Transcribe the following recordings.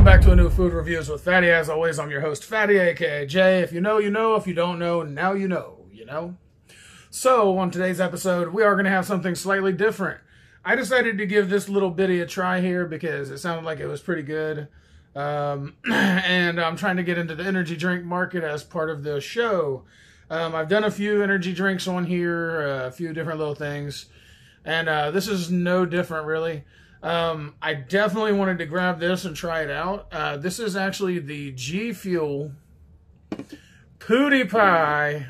back to a new food reviews with Phatty. As always, I'm your host, Phatty, aka Jay. If you know, you know. If you don't know, now you know, you know. So, on today's episode, we are going to have something slightly different. I decided to give this little bitty a try here because it sounded like it was pretty good. And I'm trying to get into the energy drink market as part of the show. I've done a few energy drinks on here, a few different little things. And this is no different, really. I definitely wanted to grab this and try it out. This is actually the GFUEL PewDiePie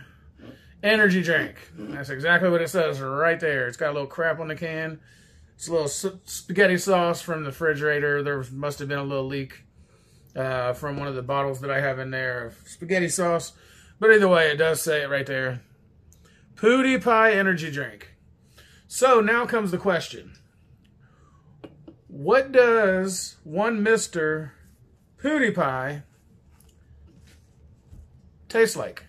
energy drink. That's exactly what it says right there. It's got a little crap on the can. It's a little spaghetti sauce from the refrigerator. There must have been a little leak from one of the bottles that I have in there of spaghetti sauce. But either way, it does say it right there. PewDiePie energy drink. So now comes the question. What does one Mr. PewDiePie taste like?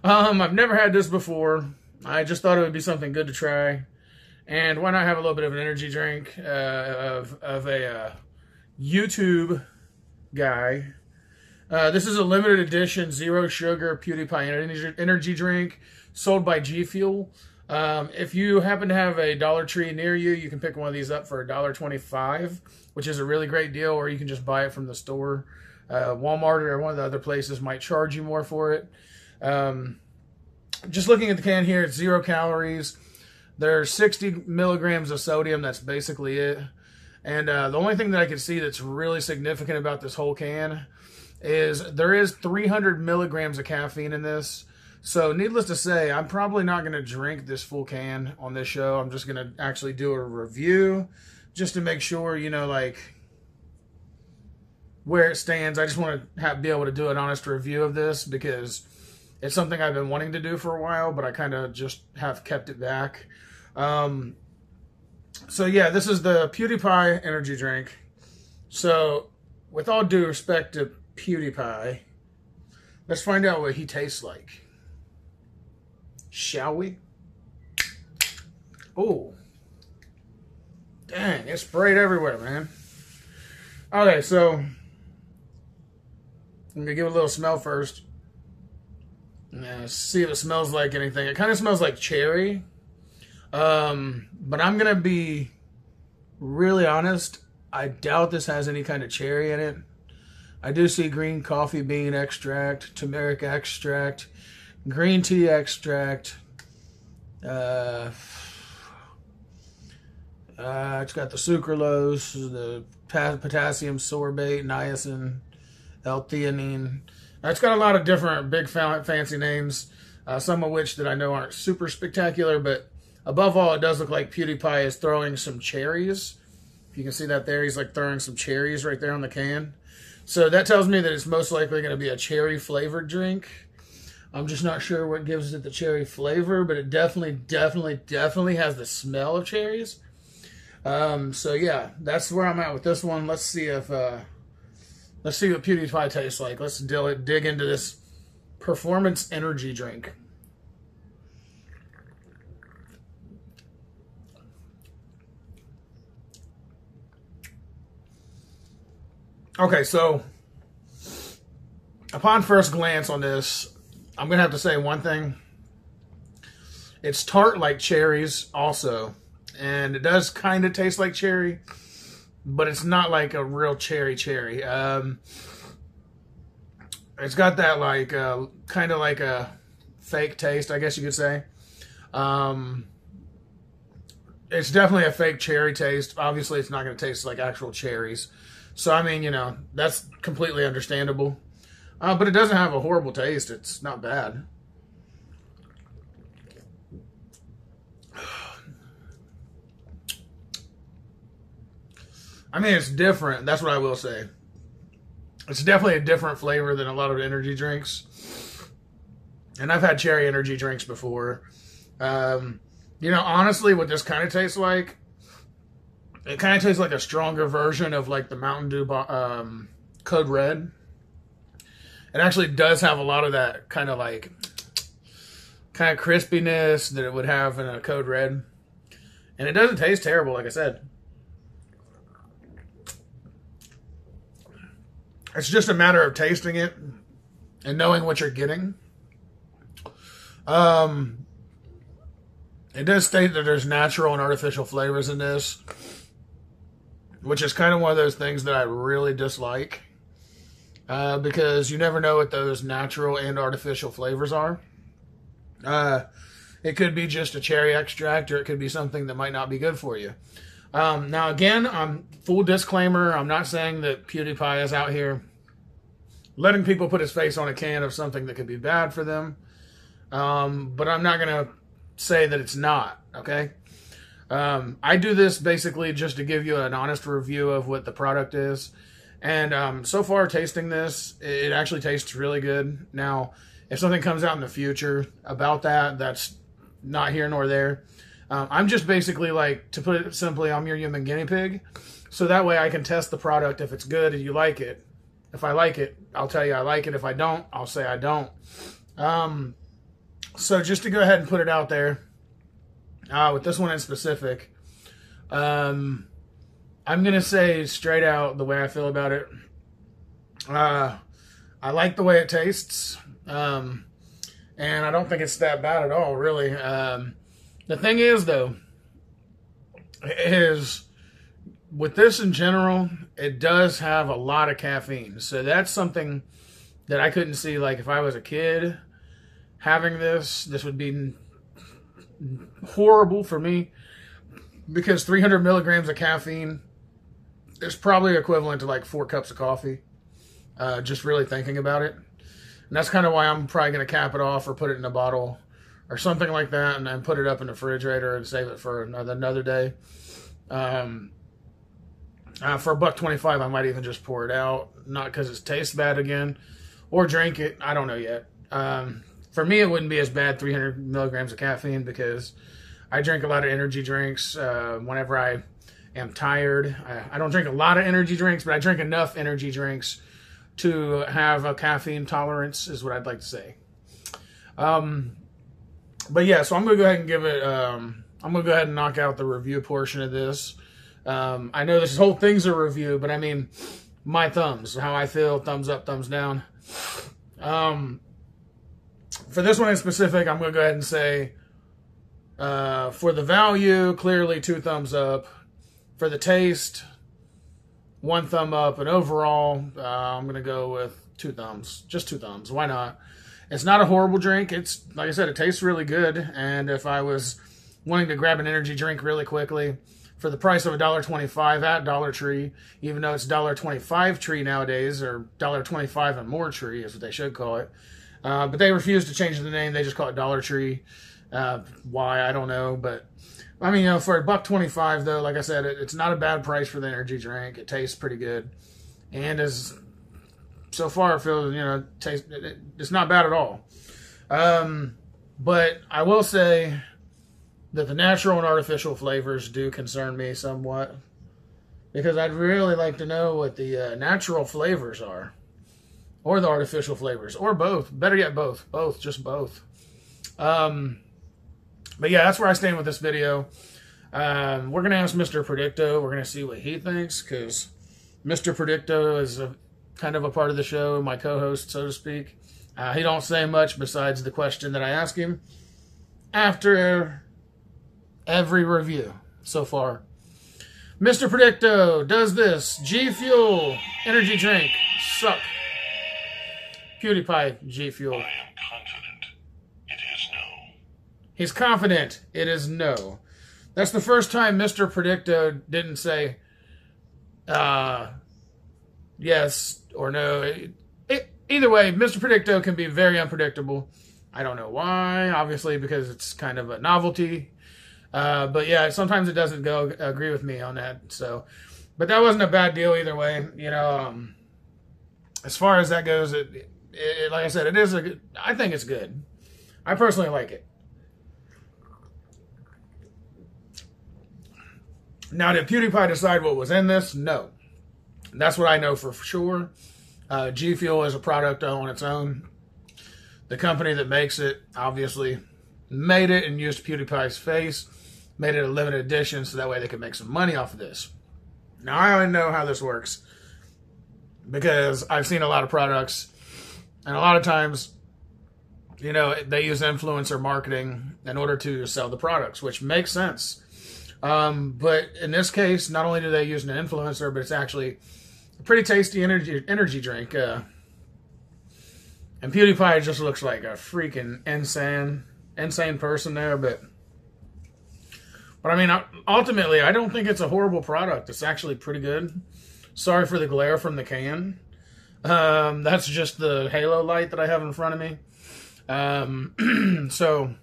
I've never had this before. I just thought it would be something good to try. And why not have a little bit of an energy drink of a YouTube guy. This is a limited edition, zero sugar PewDiePie energy drink sold by GFUEL. If you happen to have a Dollar Tree near you, you can pick one of these up for $1.25, which is a really great deal, or you can just buy it from the store. Walmart or one of the other places might charge you more for it. Just looking at the can here, it's 0 calories. There's 60 milligrams of sodium. That's basically it. And the only thing that I can see that's really significant about this whole can is there is 300 milligrams of caffeine in this. So needless to say, I'm probably not going to drink this full can on this show. I'm just going to actually do a review just to make sure, you know, like where it stands. I just want to be able to do an honest review of this because it's something I've been wanting to do for a while, but I kind of just have kept it back. So yeah, this is the PewDiePie energy drink. So with all due respect to PewDiePie, let's find out what he tastes like. Shall we? Oh, dang, it's sprayed everywhere, man. Okay, so I'm gonna give it a little smell first. See if it smells like anything. It kind of smells like cherry. But I'm gonna be really honest. I doubt this has any kind of cherry in it. I do see green coffee bean extract, turmeric extract, green tea extract. It's got the sucralose, the potassium sorbate, niacin, L-theanine. It's got a lot of different big fancy names, some of which that I know aren't super spectacular, but above all, it does look like PewDiePie is throwing some cherries. If you can see that there, he's like throwing some cherries right there on the can. So that tells me that it's most likely going to be a cherry flavored drink. I'm just not sure what gives it the cherry flavor, but it definitely has the smell of cherries. So yeah, that's where I'm at with this one. Let's see if let's see what PewDiePie tastes like. Let's dig into this performance energy drink. Okay, so upon first glance on this, I'm going to have to say one thing. It's tart like cherries also, and it does kind of taste like cherry, but it's not like a real cherry. It's got that like kind of like a fake taste, I guess you could say. It's definitely a fake cherry taste. Obviously, it's not going to taste like actual cherries. So, I mean, you know, that's completely understandable. But it doesn't have a horrible taste. It's not bad. I mean, it's different. That's what I will say. It's definitely a different flavor than a lot of energy drinks. And I've had cherry energy drinks before. You know, honestly, what this kind of tastes like, it kind of tastes like a stronger version of like the Mountain Dew Code Red. It actually does have a lot of that kind of crispiness that it would have in a Code Red. And it doesn't taste terrible, like I said. It's just a matter of tasting it and knowing what you're getting. It does state that there's natural and artificial flavors in this, which is kind of one of those things that I really dislike, because you never know what those natural and artificial flavors are. It could be just a cherry extract, or it could be something that might not be good for you. Now, again, full disclaimer, I'm not saying that PewDiePie is out here letting people put his face on a can of something that could be bad for them. But I'm not going to say that it's not, okay? I do this basically just to give you an honest review of what the product is. And so far, tasting this, it actually tastes really good. Now, if something comes out in the future about that, that's not here nor there. I'm just basically, like, to put it simply, I'm your human guinea pig. So that way I can test the product if it's good and you like it. If I like it, I'll tell you I like it. If I don't, I'll say I don't. So just to go ahead and put it out there, with this one in specific, I'm going to say straight out the way I feel about it. I like the way it tastes, and I don't think it's that bad at all, really. The thing is, though, is with this in general, it does have a lot of caffeine. So that's something that I couldn't see. Like, if I was a kid having this would be horrible for me, because 300 milligrams of caffeine is probably equivalent to like 4 cups of coffee, just really thinking about it. And that's kind of why I'm probably going to cap it off or put it in a bottle or something like that, and then put it up in the refrigerator and save it for another day. For $1.25, I might even just pour it out, not because it tastes bad again, or drink it. I don't know yet. For me, it wouldn't be as bad, 300 milligrams of caffeine, because I drink a lot of energy drinks whenever I am tired. I don't drink a lot of energy drinks, but I drink enough energy drinks to have a caffeine tolerance, is what I'd like to say. But yeah, so I'm going to go ahead and give it, I'm going to go ahead and knock out the review portion of this. I know this whole thing's a review, but I mean, my thumbs, how I feel, thumbs up, thumbs down. For this one in specific, I'm going to go ahead and say, for the value, clearly 2 thumbs up. For the taste, 1 thumb up. And overall, I'm going to go with 2 thumbs. Just 2 thumbs. Why not? It's not a horrible drink. It's, like I said, it tastes really good. And if I was wanting to grab an energy drink really quickly for the price of $1.25 at Dollar Tree, even though it's $1.25 Tree nowadays, or $1.25 and more Tree is what they should call it. But they refuse to change the name. They just call it Dollar Tree. Why, I don't know. But, I mean, you know, for $1.25, though, like I said, it's not a bad price for the energy drink. It tastes pretty good. And is, so far, I feel, you know, it's not bad at all. But I will say that the natural and artificial flavors do concern me somewhat, because I'd really like to know what the natural flavors are, or the artificial flavors, or both. Better yet, both. Just both. But yeah, that's where I stand with this video. We're going to ask Mr. Predicto. We're going to see what he thinks, because Mr. Predicto is kind of a part of the show, my co-host, so to speak. He don't say much besides the question that I ask him after every review so far. Mr. Predicto, does this GFUEL energy drink suck? PewDiePie GFUEL. I am confident it is no. He's confident it is no. That's the first time Mr. Predicto didn't say yes or no. Either way, Mr. Predicto can be very unpredictable. I don't know why. Obviously, because it's kind of a novelty. But yeah, sometimes it doesn't agree with me on that. So, but that wasn't a bad deal either way. You know, as far as that goes, it like I said, it is I think it's good. I personally like it. Now, did PewDiePie decide what was in this? No. That's what I know for sure. GFUEL is a product on its own. The company that makes it obviously made it and used PewDiePie's face, made it a limited edition so that way they could make some money off of this. Now, I already know how this works. because I've seen a lot of products, and a lot of times, you know, they use influencer marketing in order to sell the products, which makes sense. But in this case, not only do they use an influencer, but it's actually a pretty tasty energy drink. And PewDiePie just looks like a freaking insane person there. But I mean, ultimately, I don't think it's a horrible product. It's actually pretty good. Sorry for the glare from the can. That's just the halo light that I have in front of me. So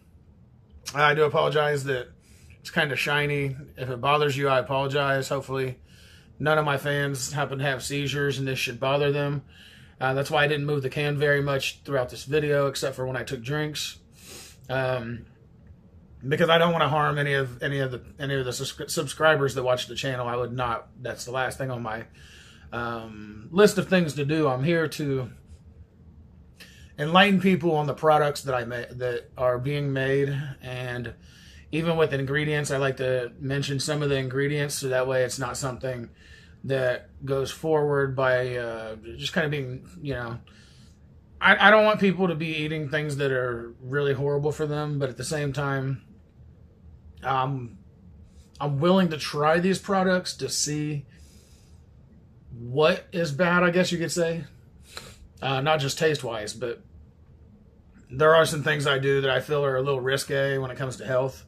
I do apologize that it's kind of shiny. If it bothers you, I apologize. Hopefully none of my fans happen to have seizures and this should bother them. That's why I didn't move the can very much throughout this video, except for when I took drinks. Because I don't want to harm any of the subscribers that watch the channel. I would not. That's the last thing on my list of things to do. I'm here to enlighten people on the products that are being made, and even with ingredients, I like to mention some of the ingredients so that way it's not something that goes forward by just kind of being, you know, I don't want people to be eating things that are really horrible for them, but at the same time, I'm willing to try these products to see what is bad, I guess you could say. Not just taste-wise, but there are some things I do that I feel are a little risque when it comes to health.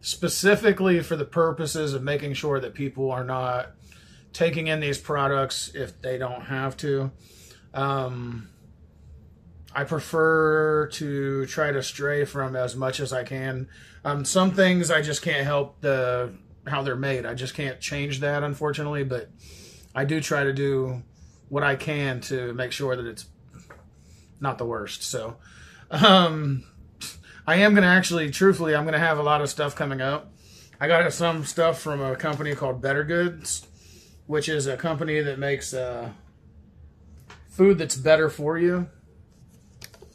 Specifically for the purposes of making sure that people are not taking in these products if they don't have to. I prefer to try to stray from as much as I can. Some things I just can't help how they're made. I just can't change that, unfortunately, but I do try to do what I can to make sure that it's not the worst. So I am going to actually, truthfully, I'm going to have a lot of stuff coming up. I got some stuff from a company called Better Goods, which is a company that makes food that's better for you.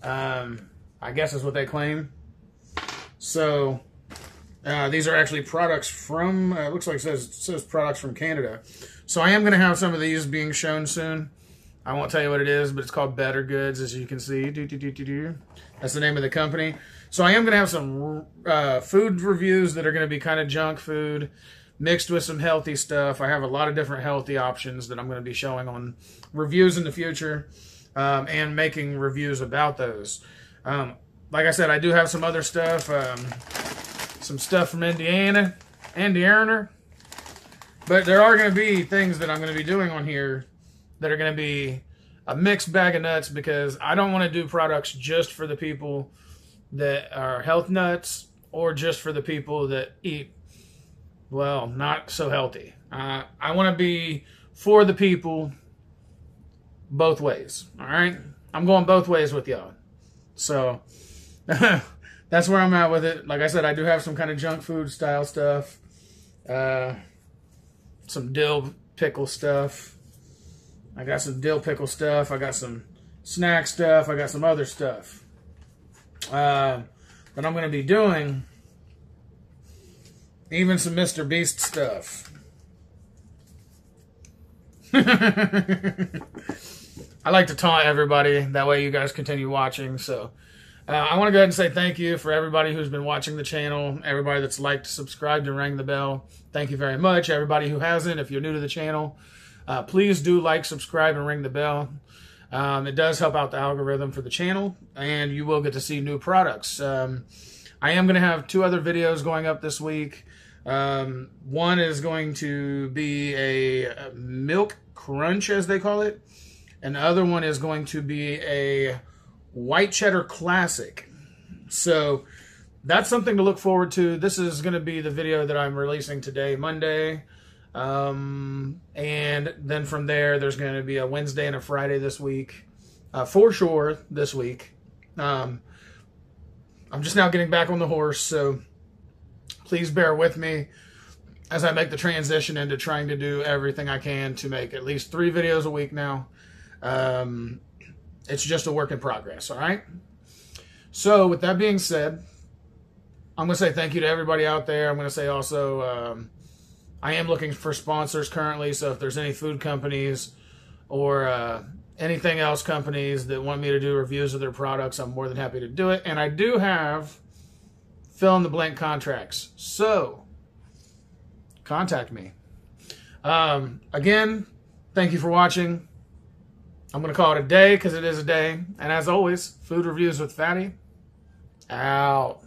I guess is what they claim. So these are actually products from, it looks like it says products from Canada. So I am going to have some of these being shown soon. I won't tell you what it is, but it's called Better Goods, as you can see. That's the name of the company. So I am going to have some food reviews that are going to be kind of junk food mixed with some healthy stuff. I have a lot of different healthy options that I'm going to be showing on reviews in the future, and making reviews about those. Like I said, I do have some other stuff, some stuff from Indiana, but there are going to be things that I'm going to be doing on here that are going to be a mixed bag of nuts, because I don't want to do products just for the people that are health nuts or just for the people that eat, well, not so healthy. I want to be for the people both ways, all right? I'm going both ways with y'all. So that's where I'm at with it. Like I said, I do have some kind of junk food style stuff, some dill pickle stuff. I got some dill pickle stuff. I got some snack stuff. I got some other stuff that I'm going to be doing. Even some Mr. Beast stuff. I like to taunt everybody. That way you guys continue watching. So I want to go ahead and say thank you for everybody who's been watching the channel. Everybody that's liked, subscribed, and rang the bell. Thank you very much. Everybody who hasn't, if you're new to the channel, please do like, subscribe, and ring the bell. It does help out the algorithm for the channel, and you will get to see new products. I am going to have 2 other videos going up this week. One is going to be a milk crunch, as they call it, and the other one is going to be a white cheddar classic. So that's something to look forward to. This is going to be the video that I'm releasing today, Monday. And then from there, there's going to be a Wednesday and a Friday this week, for sure this week. I'm just now getting back on the horse, so please bear with me as I make the transition into trying to do everything I can to make at least 3 videos a week now. It's just a work in progress, all right? So with that being said, I'm going to say thank you to everybody out there. I'm going to say also I am looking for sponsors currently, so if there's any food companies or anything else companies that want me to do reviews of their products, I'm more than happy to do it. And I do have fill-in-the-blank contracts, so contact me. Again, thank you for watching. I'm going to call it a day because it is a day. And as always, food reviews with Phatty out.